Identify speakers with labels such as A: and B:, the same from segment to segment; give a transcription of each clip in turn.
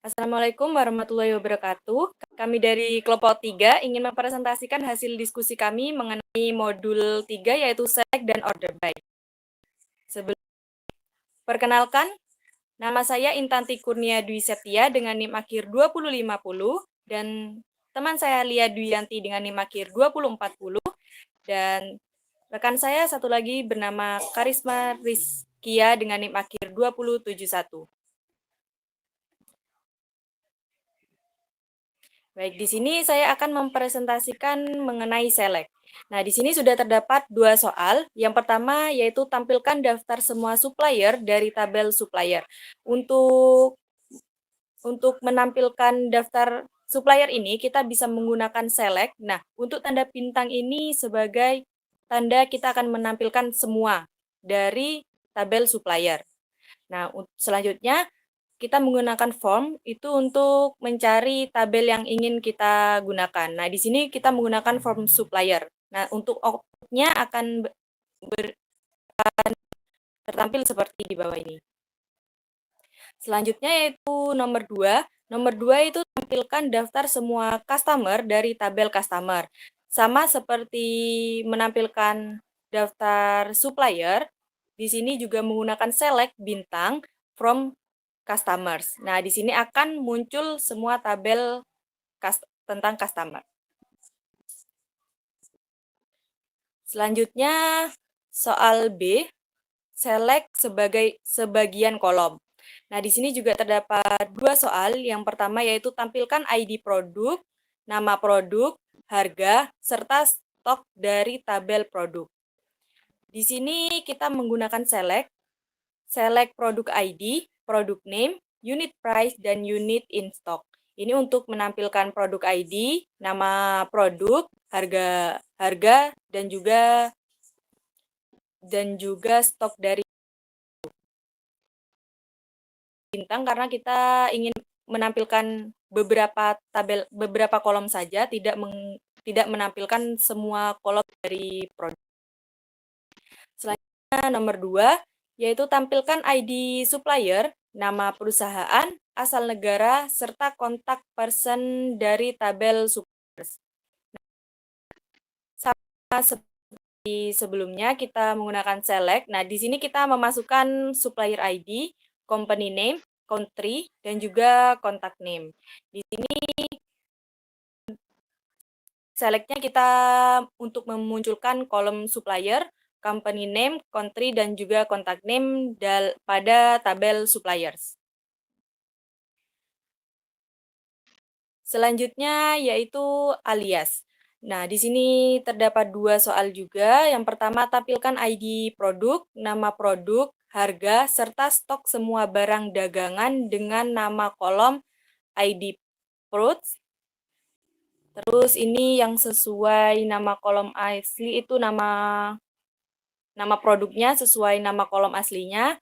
A: Assalamualaikum warahmatullahi wabarakatuh. Kami dari kelompok 3 ingin mempresentasikan hasil diskusi kami mengenai modul 3 yaitu select dan order by. Sebelum perkenalkan, nama saya Intanti Kurnia Dwi Setia dengan NIM akhir 2050 dan teman saya Lia Dwiyanti dengan NIM akhir 2040 dan rekan saya satu lagi bernama Karisma Rizkia dengan NIM akhir 2071. Baik, di sini saya akan mempresentasikan mengenai select. Nah, di sini sudah terdapat dua soal. Yang pertama yaitu tampilkan daftar semua supplier dari tabel supplier. Untuk menampilkan daftar supplier ini, kita bisa menggunakan select. Nah, untuk tanda bintang ini sebagai tanda kita akan menampilkan semua dari tabel supplier. Nah, selanjutnya kita menggunakan form itu untuk mencari tabel yang ingin kita gunakan. Nah, di sini kita menggunakan form supplier. Nah, untuk output-nya akan tertampil seperti di bawah ini. Selanjutnya yaitu nomor 2. Nomor 2 itu tampilkan daftar semua customer dari tabel customer. Sama seperti menampilkan daftar supplier, di sini juga menggunakan select bintang from customers. Nah, di sini akan muncul semua tabel tentang customer. Selanjutnya, soal B, select sebagai sebagian kolom. Nah, di sini juga terdapat dua soal. Yang pertama yaitu tampilkan ID produk, nama produk, harga, serta stok dari tabel produk. Di sini kita menggunakan select produk ID, produk name, unit price, dan unit in stock. Ini untuk menampilkan produk ID, nama produk, harga dan juga stok dari bintang karena kita ingin menampilkan beberapa kolom saja, tidak menampilkan semua kolom dari produk. Selanjutnya nomor 2 yaitu tampilkan ID supplier, nama perusahaan, asal negara, serta kontak person dari tabel suppliers. Sama seperti sebelumnya kita menggunakan select. Nah, di sini kita memasukkan supplier ID, company name, country, dan juga contact name. Di sini selectnya kita untuk memunculkan kolom supplier, company name, country, dan juga contact name pada tabel suppliers. Selanjutnya yaitu alias. Nah, di sini terdapat dua soal juga. Yang pertama, tampilkan ID produk, nama produk, harga, serta stok semua barang dagangan dengan nama kolom ID fruits. Terus ini yang sesuai nama kolom asli itu nama produknya sesuai nama kolom aslinya.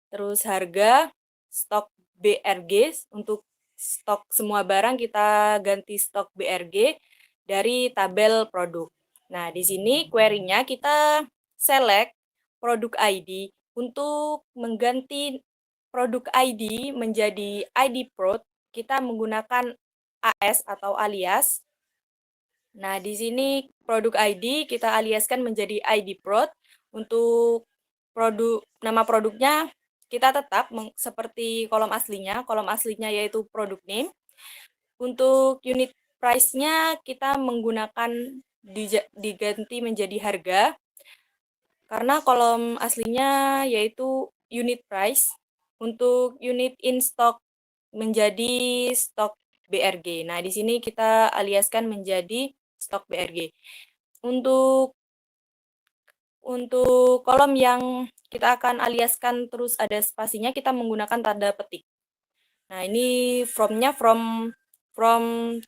A: Terus harga, stok BRG, untuk stok semua barang kita ganti stok BRG dari tabel produk. Nah, di sini query-nya kita select produk ID. Untuk mengganti produk ID menjadi ID prod, kita menggunakan AS atau alias. Nah, di sini produk ID kita aliaskan menjadi ID prod. Untuk nama produknya kita tetap seperti kolom aslinya. Kolom aslinya yaitu produk name. Untuk unit price-nya kita menggunakan diganti menjadi harga. Karena kolom aslinya yaitu unit price. Untuk unit in stock menjadi stok BRG. Nah, di sini kita aliaskan menjadi stok BRG. Untuk kolom yang kita akan aliaskan terus ada spasinya, kita menggunakan tanda petik. Nah, ini from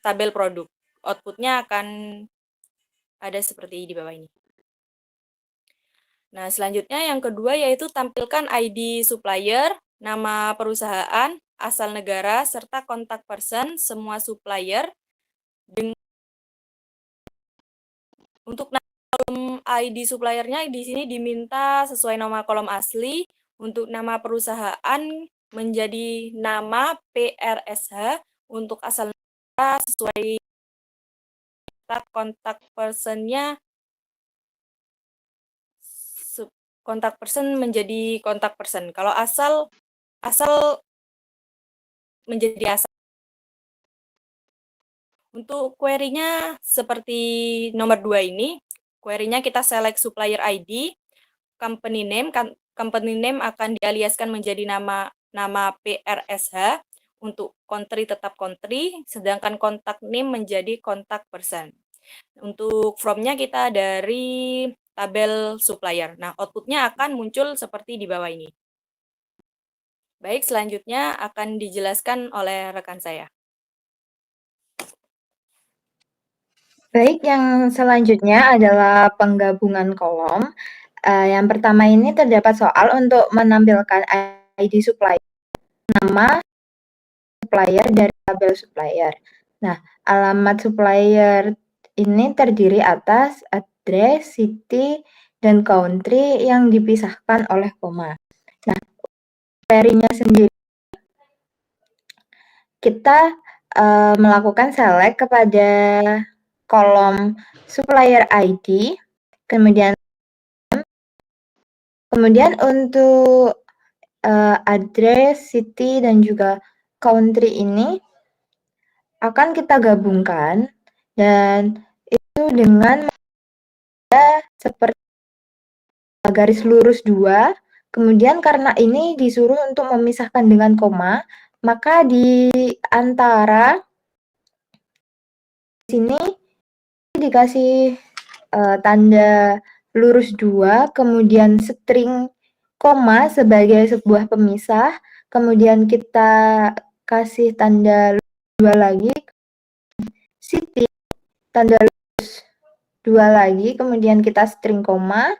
A: tabel produk. Outputnya akan ada seperti di bawah ini. Nah, selanjutnya yang kedua yaitu tampilkan ID supplier, nama perusahaan, asal negara, serta kontak person semua supplier. Untuk kolom ID suppliernya di sini diminta sesuai nama kolom asli. Untuk nama perusahaan menjadi nama PRSH untuk asal negara sesuai kontak personnya, kontak person menjadi kontak person. Kalau asal menjadi asal. Untuk query-nya seperti nomor 2 ini, query-nya kita select supplier ID, company name, company name akan dialiaskan menjadi nama PRSH, untuk country tetap country, sedangkan contact name menjadi contact person. Untuk from-nya kita dari tabel supplier. Nah, output-nya akan muncul seperti di bawah ini. Baik, selanjutnya akan dijelaskan oleh rekan saya.
B: Baik, yang selanjutnya adalah penggabungan kolom. Yang pertama ini terdapat soal untuk menampilkan ID supplier, nama supplier dari tabel supplier. Nah, alamat supplier ini terdiri atas address, city, dan country yang dipisahkan oleh koma. Nah, query-nya sendiri kita melakukan select kepada kolom supplier ID, kemudian untuk address, city, dan juga country ini akan kita gabungkan, dan itu dengan seperti garis lurus 2, kemudian karena ini disuruh untuk memisahkan dengan koma, maka di antara sini dikasih tanda lurus 2, kemudian string koma sebagai sebuah pemisah, kemudian kita kasih tanda 2 lagi, city, tanda lurus 2 lagi, kemudian kita string koma,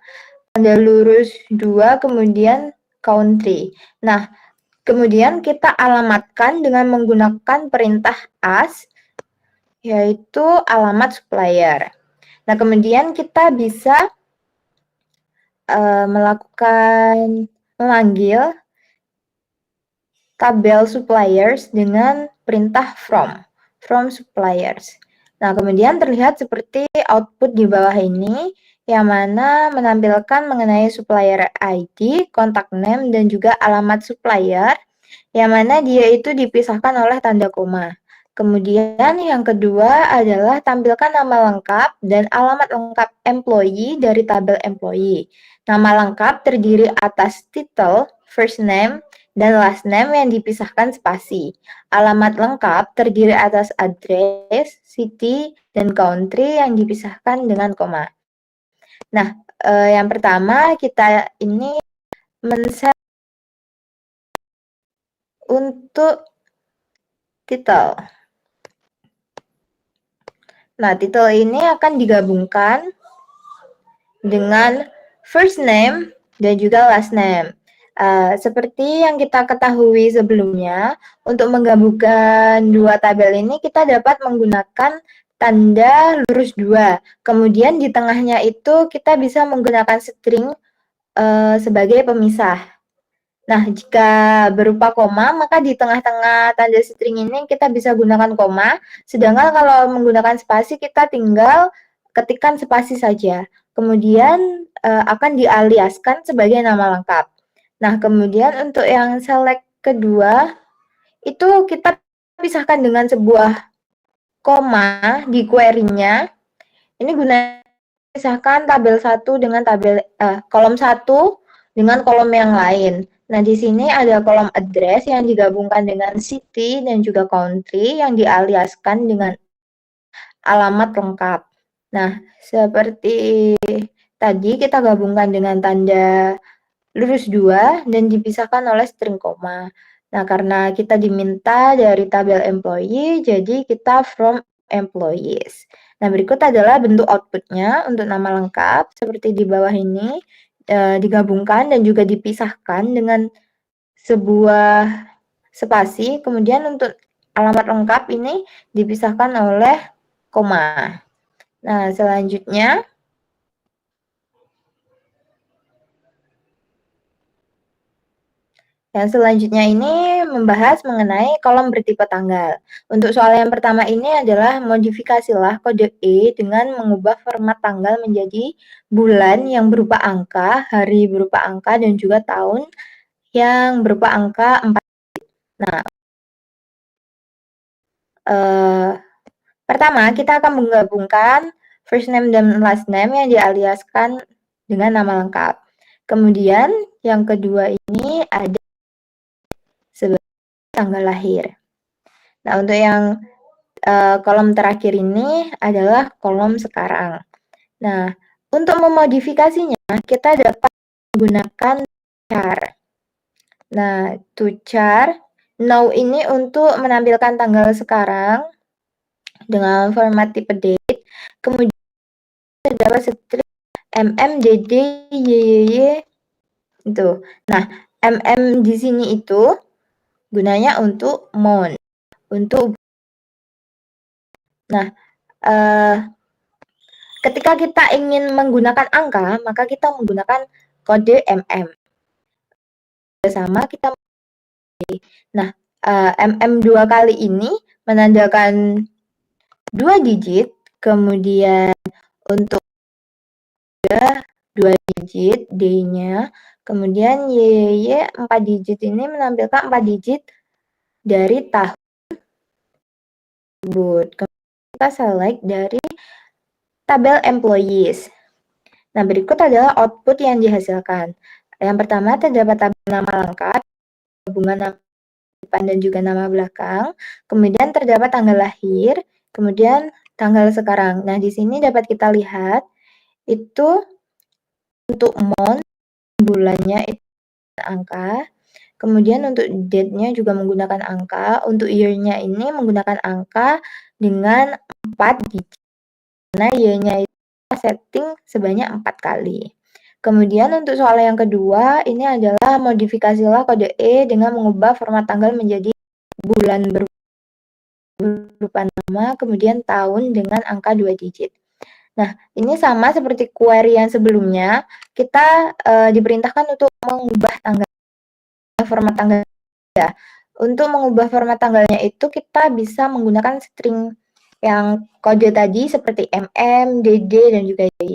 B: tanda lurus 2, kemudian country. Nah, kemudian kita alamatkan dengan menggunakan perintah as, yaitu alamat supplier. Nah, kemudian kita bisa memanggil tabel suppliers dengan perintah from suppliers. Nah, kemudian terlihat seperti output di bawah ini, yang mana menampilkan mengenai supplier ID, contact name, dan juga alamat supplier, yang mana dia itu dipisahkan oleh tanda koma. Kemudian yang kedua adalah tampilkan nama lengkap dan alamat lengkap employee dari tabel employee. Nama lengkap terdiri atas title, first name, dan last name yang dipisahkan spasi. Alamat lengkap terdiri atas address, city, dan country yang dipisahkan dengan koma. Nah, yang pertama kita ini men-set untuk title. Nah, title ini akan digabungkan dengan first name dan juga last name. Seperti yang kita ketahui sebelumnya, untuk menggabungkan dua tabel ini kita dapat menggunakan tanda lurus 2. Kemudian di tengahnya itu kita bisa menggunakan string sebagai pemisah. Nah, jika berupa koma, maka di tengah-tengah tanda string ini kita bisa gunakan koma, sedangkan kalau menggunakan spasi kita tinggal ketikkan spasi saja. Kemudian akan dialiaskan sebagai nama lengkap. Nah, kemudian untuk yang select kedua, itu kita pisahkan dengan sebuah koma di query-nya. Ini gunanya pisahkan tabel 1 dengan kolom 1 dengan kolom yang lain. Nah, di sini ada kolom address yang digabungkan dengan city dan juga country yang dialiaskan dengan alamat lengkap. Nah, seperti tadi kita gabungkan dengan tanda lurus 2 dan dipisahkan oleh string koma. Nah, karena kita diminta dari tabel employee, jadi kita from employees. Nah, berikut adalah bentuk outputnya untuk nama lengkap seperti di bawah ini, digabungkan dan juga dipisahkan dengan sebuah spasi. Kemudian untuk alamat lengkap ini dipisahkan oleh koma. Nah, selanjutnya Yang selanjutnya ini membahas mengenai kolom bertipe tanggal. Untuk soal yang pertama ini adalah modifikasilah kode E dengan mengubah format tanggal menjadi bulan yang berupa angka, hari berupa angka, dan juga tahun yang berupa angka 4. Nah, pertama kita akan menggabungkan first name dan last name yang dialiaskan dengan nama lengkap. Kemudian yang kedua ini ada sebagai tanggal lahir. Nah, untuk yang kolom terakhir ini adalah kolom sekarang. Nah, untuk memodifikasinya kita dapat menggunakan char. Nah, to char now ini untuk menampilkan tanggal sekarang dengan format tipe date. Kemudian terdapat string mmddyyy itu. Nah, di sini itu gunanya untuk month, untuk nah ketika kita ingin menggunakan angka, maka kita menggunakan kode sama kita. Nah, dua kali ini menandakan 2 digit, kemudian untuk 2 digit D-nya, kemudian YY 4 digit ini menampilkan 4 digit dari tahun tersebut. Kemudian kita select dari tabel employees. Nah, berikut adalah output yang dihasilkan. Yang pertama terdapat tabel nama lengkap, gabungan nama depan dan juga nama belakang. Kemudian terdapat tanggal lahir, kemudian tanggal sekarang. Nah, di sini dapat kita lihat itu untuk month bulannya itu angka. Kemudian untuk date-nya juga menggunakan angka, untuk year-nya ini menggunakan angka dengan 4 digit. Karena Y-nya itu setting sebanyak 4 kali. Kemudian untuk soal yang kedua, ini adalah modifikasilah kode E dengan mengubah format tanggal menjadi bulan berupa nama, kemudian tahun dengan angka 2 digit. Nah, ini sama seperti query yang sebelumnya, kita diperintahkan untuk mengubah format tanggal. Untuk mengubah format tanggalnya itu kita bisa menggunakan string yang kode tadi seperti DD, dan juga YY.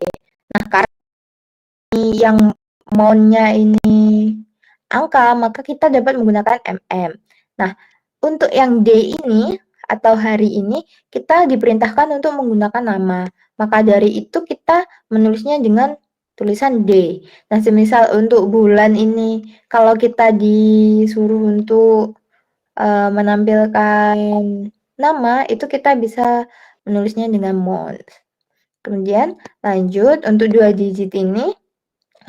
B: Nah, karena yang mount-nya ini angka, maka kita dapat menggunakan Nah, untuk yang D ini atau hari ini, kita diperintahkan untuk menggunakan nama. Maka dari itu kita menulisnya dengan tulisan D. Nah, semisal untuk bulan ini, kalau kita disuruh untuk menampilkan nama, itu kita bisa menulisnya dengan month. Kemudian lanjut untuk 2 digit ini,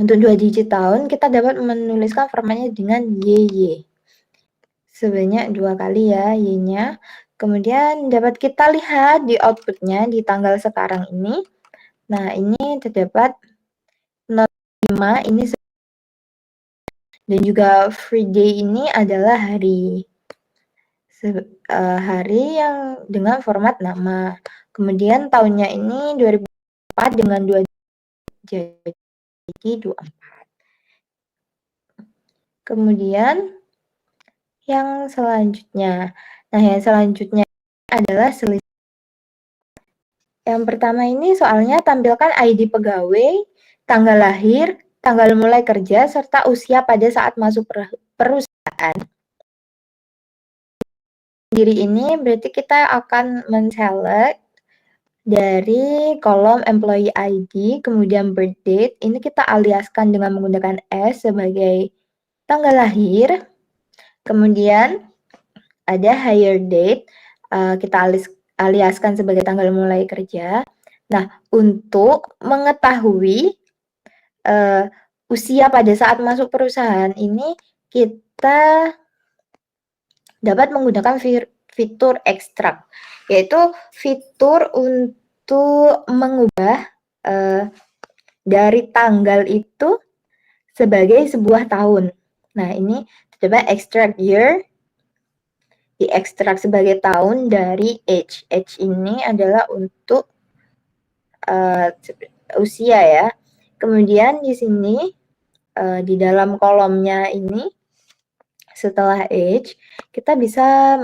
B: untuk 2 digit tahun kita dapat menuliskan formatnya dengan YY. Sebanyak 2 kali ya Y-nya. Kemudian dapat kita lihat di outputnya di tanggal sekarang ini. Nah, ini terdapat 05 ini dan juga free day ini adalah hari. Hari yang dengan format nama. Kemudian tahunnya ini 2004 dengan 2 jadi 24. Kemudian yang selanjutnya. Nah, yang selanjutnya adalah selisih. Yang pertama ini soalnya tampilkan ID pegawai, tanggal lahir, tanggal mulai kerja, serta usia pada saat masuk perusahaan. Diri ini berarti kita akan men-select dari kolom employee ID, kemudian birth date, ini kita aliaskan dengan menggunakan S sebagai tanggal lahir. Kemudian ada hire date, kita aliaskan sebagai tanggal mulai kerja. Nah, untuk mengetahui usia pada saat masuk perusahaan ini, kita dapat menggunakan fitur extract, yaitu fitur untuk mengubah dari tanggal itu sebagai sebuah tahun. Nah, ini coba extract year, diekstrak sebagai tahun dari age. Age ini adalah untuk usia ya. Kemudian di sini di dalam kolomnya ini setelah age, kita bisa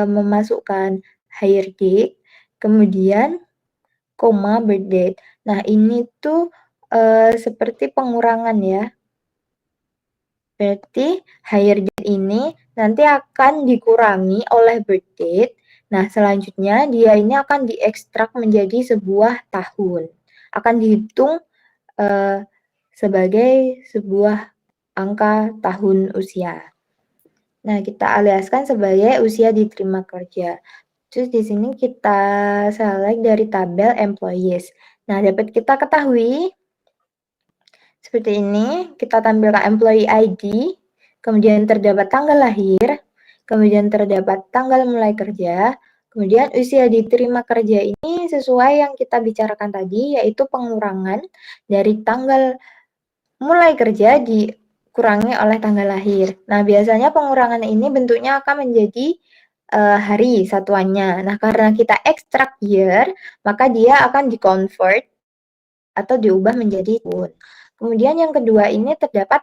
B: memasukkan hire date, kemudian koma birth date. Nah, ini tuh seperti pengurangan ya. Berarti hire date ini nanti akan dikurangi oleh birth date. Nah, selanjutnya dia ini akan diekstrak menjadi sebuah tahun. Akan dihitung sebagai sebuah angka tahun usia. Nah, kita aliaskan sebagai usia diterima kerja. Terus di sini kita select dari tabel employees. Nah, dapat kita ketahui seperti ini, kita tampilkan employee ID, kemudian terdapat tanggal lahir, kemudian terdapat tanggal mulai kerja, kemudian usia diterima kerja ini sesuai yang kita bicarakan tadi, yaitu pengurangan dari tanggal mulai kerja dikurangi oleh tanggal lahir. Nah, biasanya pengurangan ini bentuknya akan menjadi hari satuannya. Nah, karena kita ekstrak year, maka dia akan di-convert atau diubah menjadi tahun. Kemudian yang kedua ini terdapat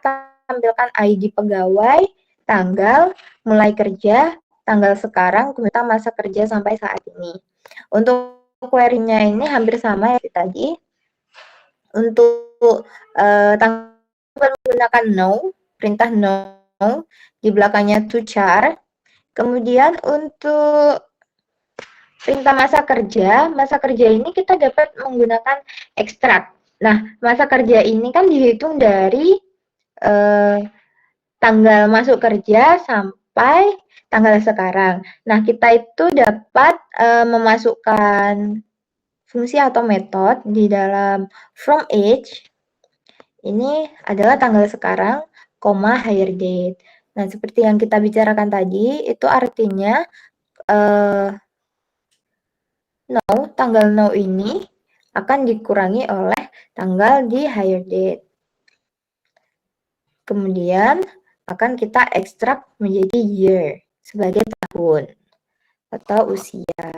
B: tampilkan ID pegawai, tanggal, mulai kerja, tanggal sekarang, kemudian masa kerja sampai saat ini. Untuk query-nya ini hampir sama ya tadi. Untuk tanggal menggunakan no, perintah no, di belakangnya to char. Kemudian untuk perintah masa kerja ini kita dapat menggunakan ekstrak. Nah, masa kerja ini kan dihitung dari tanggal masuk kerja sampai tanggal sekarang. Nah, kita itu dapat memasukkan fungsi atau metode di dalam from age. Ini adalah tanggal sekarang, koma hire date. Nah, seperti yang kita bicarakan tadi, itu artinya now, tanggal now ini akan dikurangi oleh tanggal di hire date. Kemudian akan kita ekstrak menjadi year sebagai tahun atau usia.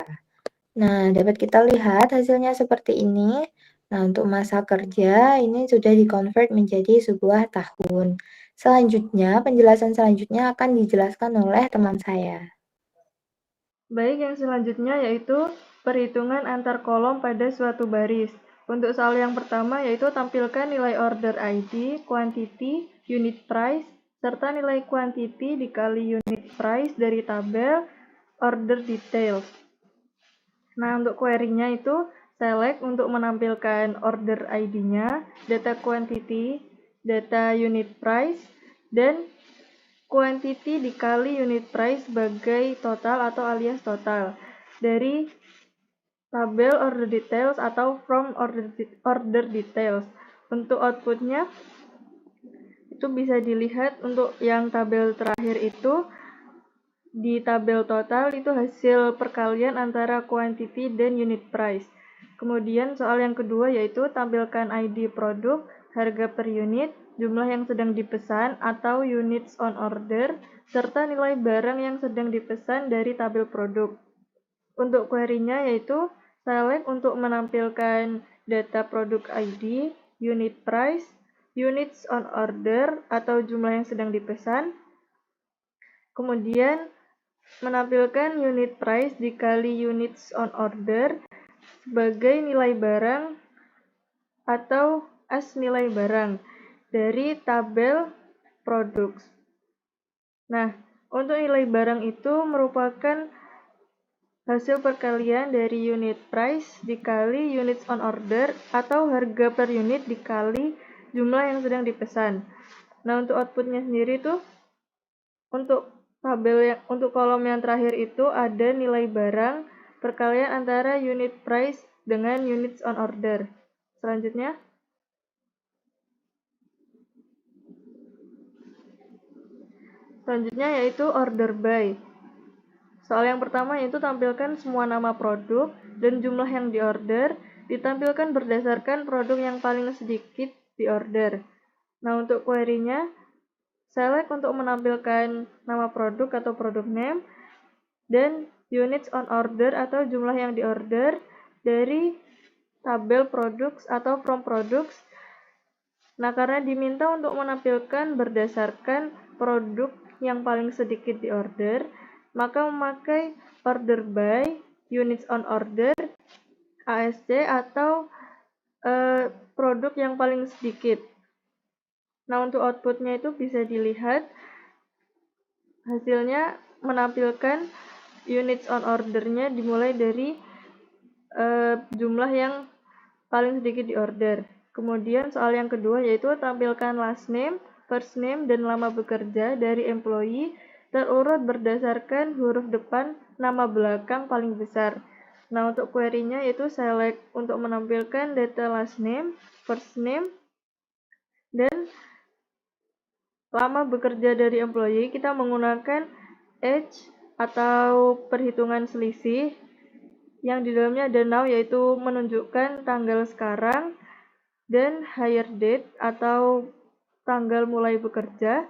B: Nah, dapat kita lihat hasilnya seperti ini. Nah, untuk masa kerja ini sudah dikonvert menjadi sebuah tahun. Selanjutnya, penjelasan selanjutnya akan dijelaskan oleh teman saya.
C: Baik, yang selanjutnya yaitu perhitungan antar kolom pada suatu baris. Untuk soal yang pertama yaitu tampilkan nilai order ID, quantity, unit price, serta nilai quantity dikali unit price dari tabel order details. Nah, untuk query-nya itu select untuk menampilkan order ID-nya, data quantity, data unit price, dan quantity dikali unit price sebagai total atau alias total dari tabel order details atau from order details. Untuk outputnya itu bisa dilihat untuk yang tabel terakhir itu di tabel total itu hasil perkalian antara quantity dan unit price. Kemudian soal yang kedua yaitu tampilkan ID produk, harga per unit, jumlah yang sedang dipesan atau units on order, serta nilai barang yang sedang dipesan dari tabel produk. Untuk query-nya yaitu select untuk menampilkan data produk ID, unit price, units on order atau jumlah yang sedang dipesan, kemudian menampilkan unit price dikali units on order sebagai nilai barang atau as nilai barang dari tabel products. Nah, untuk nilai barang itu merupakan hasil perkalian dari unit price dikali units on order atau harga per unit dikali jumlah yang sedang dipesan. Nah, untuk outputnya sendiri tuh untuk untuk kolom yang terakhir itu ada nilai barang perkalian antara unit price dengan units on order. Selanjutnya yaitu order by. Soal yang pertama yaitu tampilkan semua nama produk dan jumlah yang diorder ditampilkan berdasarkan produk yang paling sedikit diorder. Nah, untuk query-nya select untuk menampilkan nama produk atau produk name dan units on order atau jumlah yang diorder dari tabel products atau from products. Nah, karena diminta untuk menampilkan berdasarkan produk yang paling sedikit diorder, maka memakai order by, units on order, ASC, atau produk yang paling sedikit. Nah, untuk outputnya itu bisa dilihat hasilnya menampilkan units on ordernya dimulai dari jumlah yang paling sedikit diorder. Kemudian soal yang kedua yaitu tampilkan last name, first name, dan lama bekerja dari employee terurut berdasarkan huruf depan nama belakang paling besar. Nah, untuk query-nya yaitu select untuk menampilkan data last name, first name, dan lama bekerja dari employee. Kita menggunakan age atau perhitungan selisih yang di dalamnya ada now yaitu menunjukkan tanggal sekarang, dan hire date atau tanggal mulai bekerja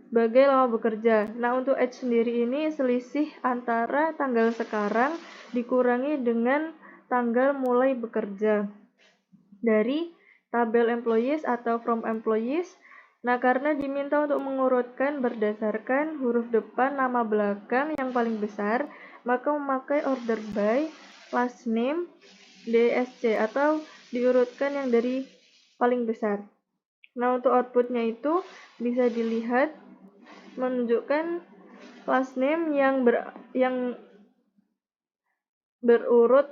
C: sebagai lama bekerja. Nah, untuk age sendiri ini selisih antara tanggal sekarang dikurangi dengan tanggal mulai bekerja dari tabel employees atau from employees. Nah, karena diminta untuk mengurutkan berdasarkan huruf depan nama belakang yang paling besar, maka memakai order by, last name, DSC atau diurutkan yang dari paling besar. Nah, untuk outputnya itu bisa dilihat menunjukkan last name yang berurut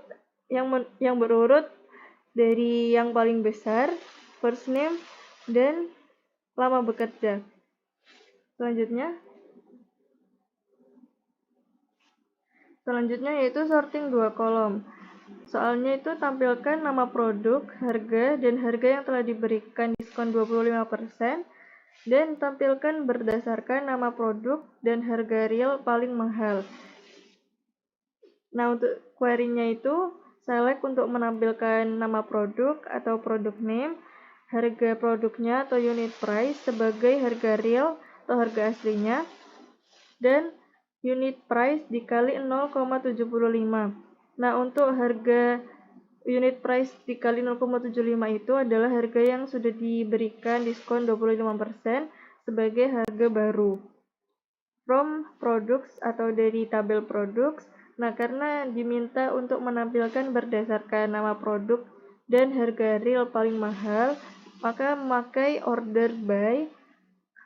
C: dari yang paling besar, first name, dan lama bekerja. Selanjutnya yaitu sorting dua kolom. Soalnya itu tampilkan nama produk, harga, dan harga yang telah diberikan diskon 25%, dan tampilkan berdasarkan nama produk dan harga real paling mahal. Nah, untuk query-nya itu select untuk menampilkan nama produk atau product name, harga produknya atau unit price sebagai harga real atau harga aslinya, dan unit price dikali 0,75. Nah, untuk harga unit price dikali 0,75 itu adalah harga yang sudah diberikan diskon 25% sebagai harga baru. From products atau dari tabel products. Nah, karena diminta untuk menampilkan berdasarkan nama produk dan harga real paling mahal, maka memakai order by,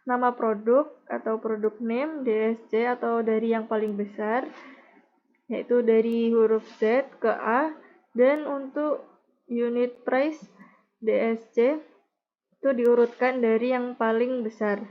C: nama produk atau product name, DSC atau dari yang paling besar, yaitu dari huruf Z ke A, dan untuk unit price DSC itu diurutkan dari yang paling besar.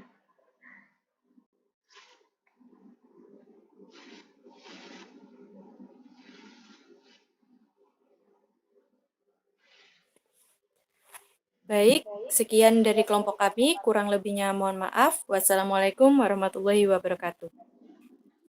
A: Baik, sekian dari kelompok kami. Kurang lebihnya mohon maaf. Wassalamualaikum warahmatullahi wabarakatuh.